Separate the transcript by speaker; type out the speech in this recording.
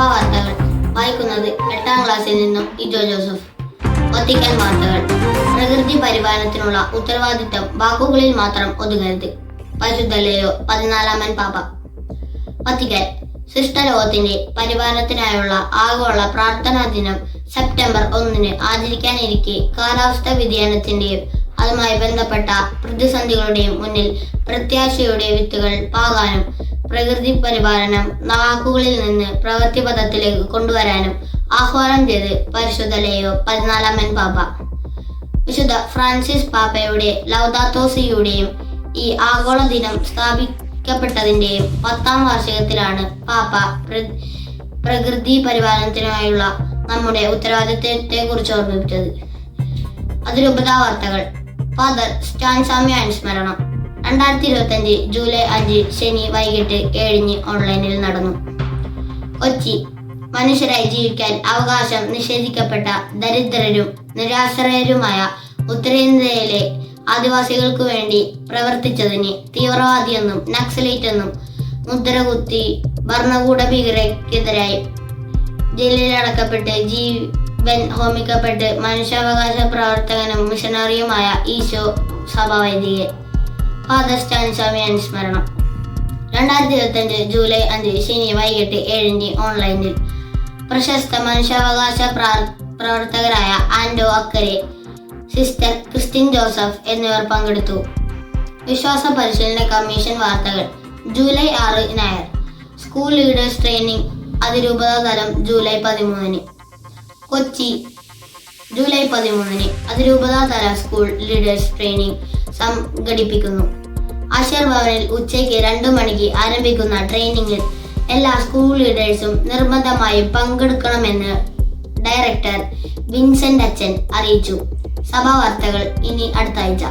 Speaker 1: സഭാ വാർത്തകൾ വായിക്കുന്നത് 8ാം ക്ലാസ്സിൽ നിന്നും ഇജോ ജോസഫ്. വത്തിക്കാൻ വാർത്തകൾ. പ്രകൃതി പരിപാലനത്തിനുള്ള ഉത്തരവാദിത്തം വാക്കുകളിൽ മാത്രം ഒതുങ്ങരുത്. പരിശുദ്ധ ലിയോ 14 പാപ്പ. വത്തിക്കാൻ. സൃഷ്ടലോകത്തിന്റെ പരിപാലനത്തിനായുള്ള ആഗോള പ്രാർത്ഥനാ ദിനം സെപ്റ്റംബർ 1 ആചരിക്കാനിരിക്കെ കാലാവസ്ഥാ വ്യതിയാനത്തിന്റെയും അതുമായി ബന്ധപ്പെട്ട പ്രതിസന്ധികളുടെയും മുന്നിൽ പ്രത്യാശയുടെ വിത്തുകൾ പാകാനും പ്രകൃതി പരിപാലനം വാക്കുകളിൽ നിന്ന് പ്രവൃത്തിപഥത്തിലേക്ക് കൊണ്ടുവരാനും ആഹ്വാനം ചെയ്ത് പരിശുദ്ധ ലിയോ 14 പാപ്പ. വിശുദ്ധ ഫ്രാൻസിസ് പാപ്പയുടെ ലൗദാത്തോ സിയുടെയും ഈ ആഗോള ദിനം സ്ഥാപിക്കപ്പെട്ടതിന്റെയും 10ാം വാർഷികത്തിലാണ് പാപ്പ പ്രകൃതി പരിപാലനത്തിനായുള്ള നമ്മുടെ ഉത്തരവാദിത്തത്തെ കുറിച്ച് ഓർമ്മിപ്പിച്ചത്. അതിരൂപതാ വാർത്തകൾ. ഫാദർ സ്റ്റാൻ സാമ്യ അനുസ്മരണം 2025 ജൂലൈ 5 ശനി വൈകിട്ട് 7 ഓൺലൈനിൽ നടന്നു. കൊച്ചി. മനുഷ്യരായി ജീവിക്കാൻ അവകാശം നിഷേധിക്കപ്പെട്ട ദരിദ്രരും നിരാശ്രയരുമായ ഉത്തരേന്ത്യയിലെ ആദിവാസികൾക്കു വേണ്ടി പ്രവർത്തിച്ചതിന് തീവ്രവാദിയെന്നും നക്സലൈറ്റെന്നും മുദ്രകുത്തി ഭരണകൂട ഭീകരക്കെതിരായി ജയിലിലടക്കപ്പെട്ട് ജീവൻ ഹോമിക്കപ്പെട്ട് മനുഷ്യാവകാശ പ്രവർത്തകനും മിഷണറിയുമായ ഈശോ സഭാവൈദികൻ ഫാദർ സ്റ്റാൻ സാമ്യ അനുസ്മരണം 2025 ജൂലൈ 5 ശനി വൈകിട്ട് 7 ഓൺലൈനിൽ. പ്രശസ്ത മനുഷ്യാവകാശ പ്രവർത്തകരായ ആൻഡോ അക്കരെ, സിസ്റ്റർ ക്രിസ്റ്റിൻ ജോസഫ് എന്നിവർ പങ്കെടുത്തു. വിശ്വാസ പരിശീലന കമ്മീഷൻ വാർത്തകൾ. ജൂലൈ 6 ഞായർ. സ്കൂൾ ലീഡേഴ്സ് ട്രെയിനിങ് അതിരൂപതാ തലം ജൂലൈ 13. കൊച്ചി. ജൂലൈ 13 അതിരൂപതാ തല സ്കൂൾ ലീഡേഴ്സ് ട്രെയിനിങ് സംഘടിപ്പിക്കുന്നു. ആശീർ ഭവനിൽ ഉച്ചയ്ക്ക് 2 മണിക്ക് ആരംഭിക്കുന്ന ട്രെയിനിങ്ങിൽ എല്ലാ സ്കൂൾ ലീഡേഴ്സും നിർബന്ധമായും പങ്കെടുക്കണമെന്ന് ഡയറക്ടർ വിൻസെന്റ് അച്ഛൻ അറിയിച്ചു. സഭാ വാർത്തകൾ ഇനി അടുത്ത ആഴ്ച.